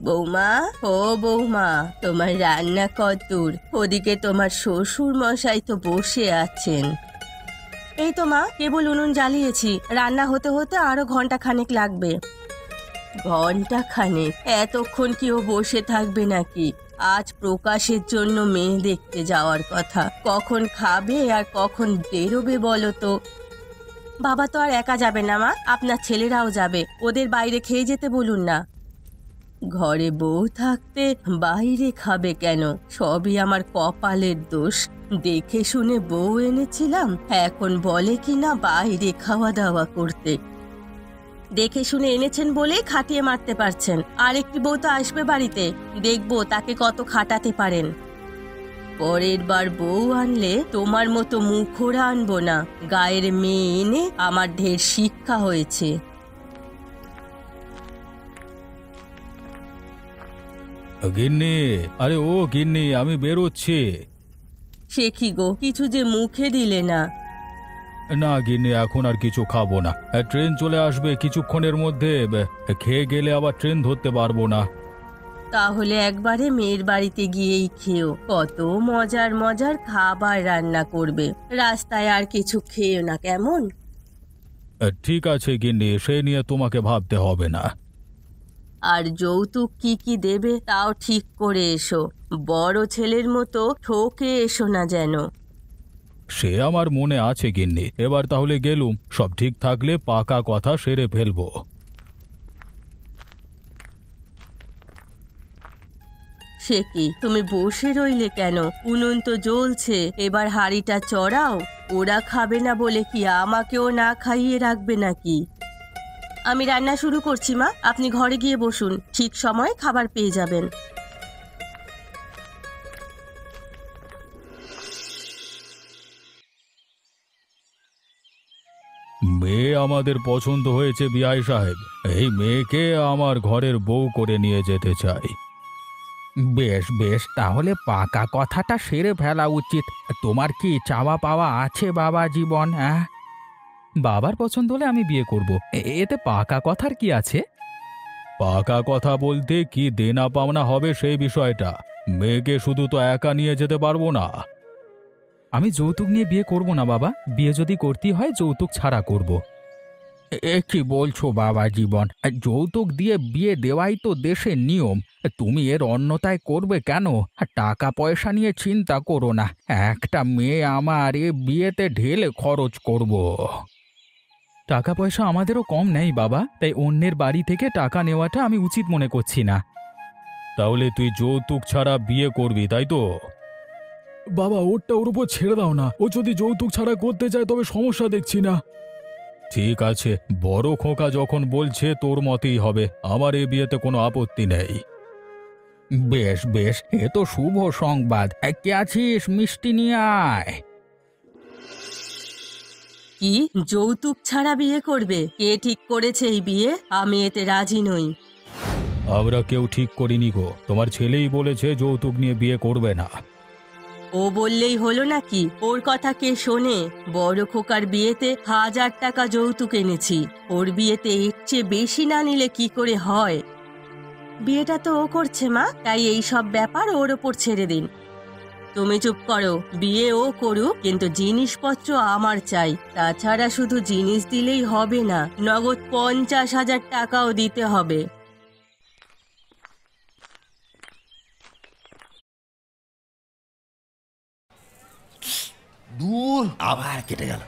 বৌমা, ও বৌমা, তোমার রান্না কতদূর? ওদিকে তোমার শ্বশুর মশাই তো বসে আছেন। এই তো মা, কেবল উনুন জ্বালিয়েছি, রান্না হতে হতে আরো ঘন্টা খানেক লাগবে। ঘন্টা খানেক? এতক্ষণ কি ও বসে থাকবে নাকি? আজ প্রকাশের জন্য মেয়ে দেখতে যাওয়ার কথা, কখন খাবে আর কখন বেরোবে বলো তো? বাবা তো আর একা যাবে না মা, আপনার ছেলেরাও যাবে, ওদের বাইরে খেয়ে যেতে বলুন না। ঘরে বউ থাকতে বাইরে খাবে কেন? সবই আমার কপালের দোষ। দেখে শুনে বউ এনেছিলাম, এখন বলে কি না বাইরে খাওয়া দাওয়া করতে। দেখে শুনে এনেছেন বলেই খাটিয়ে মারতে পারছেন। আর একটি বউ তো আসবে বাড়িতে, দেখবো তাকে কত খাটাতে পারেন। পরের বার বউ আনলে তোমার মতো মুখোরা আনবো না। গায়ের মেয়ে এনে আমার ঢের শিক্ষা হয়েছে। গিন্নি, আরে ও গিন্নি, আমি বেরোচ্ছি। সে কি গো, কিছু যে মুখে দিলে না? না গিন্নি, এখন আর কিছু খাবো না। ট্রেন চলে আসবে কিছুক্ষণের মধ্যে। খেয়ে গেলে আবার ট্রেন ধরতে পারবো না। তাহলে একবারে মেয়ের বাড়িতে গিয়েই খেও, কত মজার মজার খাবার রান্না করবে। রাস্তায় আর কিছু খেও না, কেমন? ঠিক আছে গিন্নি, সে নিয়ে তোমাকে ভাবতে হবে না। আর যৌতুক কি কি দেবে তাও ঠিক করে এসো, বড় ছেলের মতো ঠকে এসো না যেন। সে আমার মনে আছে গিন্নি। এবার তাহলে গেলুম, সব ঠিক থাকলে পাকা কথা সেরে ফেলবো। সে কি, তুমি বসে রইলে কেন? উনুন তো জ্বলছে, এবার হাঁড়িটা চড়াও। ওরা খাবে না বলে কি আমাকেও না খাইয়ে রাখবে নাকি? আমি রান্না শুরু করছি মা, আপনি ঘরে গিয়ে বসুন, ঠিক সময়ে খাবার পেয়ে যাবেন। মেয়ে আমাদের পছন্দ হয়েছে বিআই সাহেব। এই মেয়েকে আমার ঘরের বউ করে নিয়ে যেতে চাই। বেশ বেশ, তাহলে পাকা কথাটা সেরে ফেলা উচিত। তোমার কি চাওয়া পাওয়া আছে বাবা জীবন? হ্যাঁ, বাবার পছন্দ হলে আমি বিয়ে করব, এতে পাকা কথার কি আছে? পাকা কথা বলতে কি দেনা পাওনা হবে সেই বিষয়টা। মেয়েকে শুধু তো একা নিয়ে যেতে পারবো না। আমি যৌতুক নিয়ে বিয়ে করব না বাবা, বিয়ে যদি করতেই হয় যৌতুক ছাড়া করব। এ কি বলছো বাবা জীবন? যৌতুক দিয়ে বিয়ে দেওয়াই তো দেশের নিয়ম। তুমি এর অন্যতায় করবে কেন? টাকা পয়সা নিয়ে চিন্তা করো না, একটা মেয়ে আমার এ বিয়েতে ঢেলে খরচ করব। টাকা পয়সা আমাদেরও কম নেই বাবা, তাই অন্যের বাড়ি থেকে টাকা নেওয়াটা আমি উচিত মনে করছি না। তাহলে তুই যৌতুক ছাড়া বিয়ে করবি, তাই তো? বাবা, ওরটা ওর উপর ছেড়ে দাও না। ও যদি যৌতুক ছাড়া করতে চায় তবে সমস্যা দেখছি না। ঠিক আছে, বড় খোকা যখন বলছে তোর মতেই হবে। আমার এ বিয়েতে কোনো আপত্তি নেই। বেশ বেশ, এ তো শুভ সংবাদ। কে আছিস, মিষ্টি নিয়ে আয়। কি, যৌতুক ছাড়া বিয়ে করবে? কে ঠিক করেছে এই বিয়ে? আমি এতে রাজি নই। আমরা কেউ ঠিক করিনি গো, তোমার ছেলেই বলেছে যৌতুক নিয়ে বিয়ে করবে না। ও বললেই হলো নাকি? ওর কথা কে শোনে? বড় খোকার বিয়েতে 1000 টাকা যৌতুক এনেছি, ওর বিয়েতে এর চেয়ে বেশি না নিলে কি করে হয়? বিয়েটা তো ও করছে মা, তাই এই সব ব্যাপার ওর ওপর ছেড়ে দিন। তুমি চুপ করো, বিয়ে ও করুক, কিন্তু জিনিসপত্র আমার চাই। তাছাড়া শুধু জিনিস দিলেই হবে না, নগদ 50,000 টাকাও দিতে হবে। দূর, আবার কেটে গেল।